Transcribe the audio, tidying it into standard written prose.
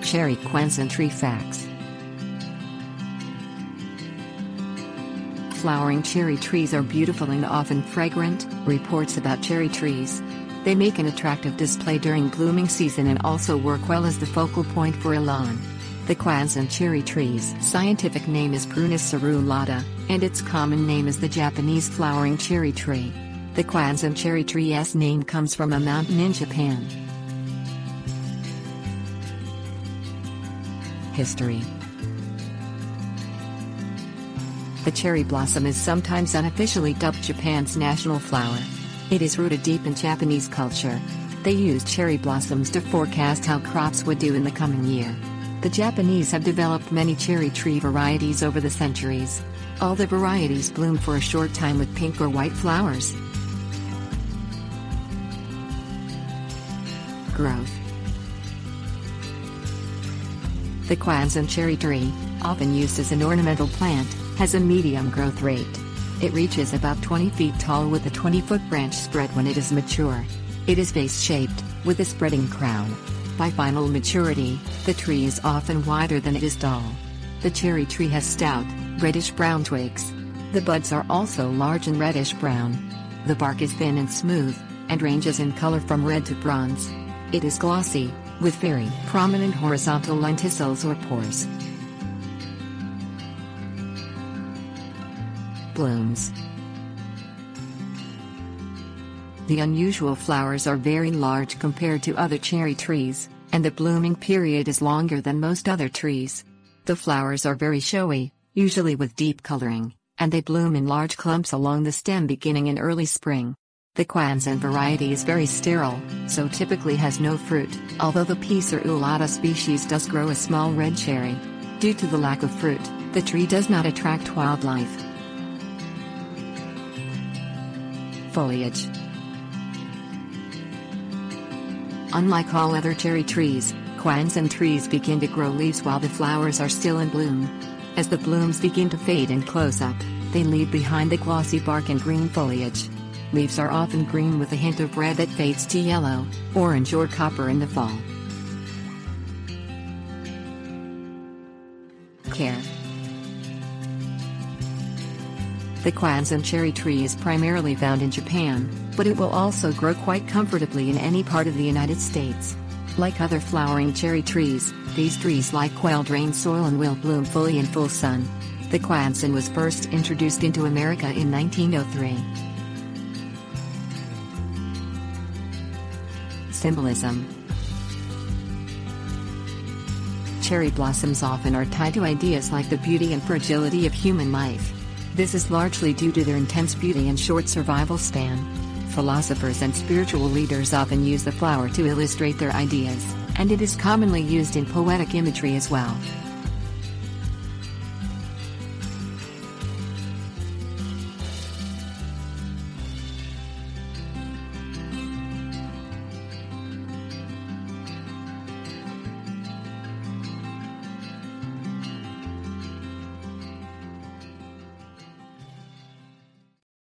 Cherry Kwanzan Tree Facts. Flowering cherry trees are beautiful and often fragrant. Reports about cherry trees. They make an attractive display during blooming season and also work well as the focal point for a lawn. The Kwanzan cherry tree's scientific name is Prunus serrulata, and its common name is the Japanese flowering cherry tree. The Kwanzan cherry tree's name comes from a mountain in Japan. History. The cherry blossom is sometimes unofficially dubbed Japan's national flower. It is rooted deep in Japanese culture. They used cherry blossoms to forecast how crops would do in the coming year. The Japanese have developed many cherry tree varieties over the centuries. All the varieties bloom for a short time with pink or white flowers. Growth. The Kwanzan cherry tree, often used as an ornamental plant, has a medium growth rate. It reaches about 20 feet tall with a 20-foot branch spread when it is mature. It is vase-shaped, with a spreading crown. By final maturity, the tree is often wider than it is tall. The cherry tree has stout, reddish-brown twigs. The buds are also large and reddish-brown. The bark is thin and smooth, and ranges in color from red to bronze. It is glossy, with very prominent horizontal lenticels or pores. Blooms. The unusual flowers are very large compared to other cherry trees, and the blooming period is longer than most other trees. The flowers are very showy, usually with deep coloring, and they bloom in large clumps along the stem beginning in early spring. The Kwanzan variety is very sterile, so typically has no fruit, although the P. serrulata species does grow a small red cherry. Due to the lack of fruit, the tree does not attract wildlife. Foliage. Unlike all other cherry trees, Kwanzan trees begin to grow leaves while the flowers are still in bloom. As the blooms begin to fade and close up, they leave behind the glossy bark and green foliage. Leaves are often green with a hint of red that fades to yellow, orange or copper in the fall. Care. The Kwanzan cherry tree is primarily found in Japan, but it will also grow quite comfortably in any part of the United States. Like other flowering cherry trees, these trees like well-drained soil and will bloom fully in full sun. The Kwanzan was first introduced into America in 1903. Symbolism. Cherry blossoms often are tied to ideas like the beauty and fragility of human life. This is largely due to their intense beauty and short survival span. Philosophers and spiritual leaders often use the flower to illustrate their ideas, and it is commonly used in poetic imagery as well.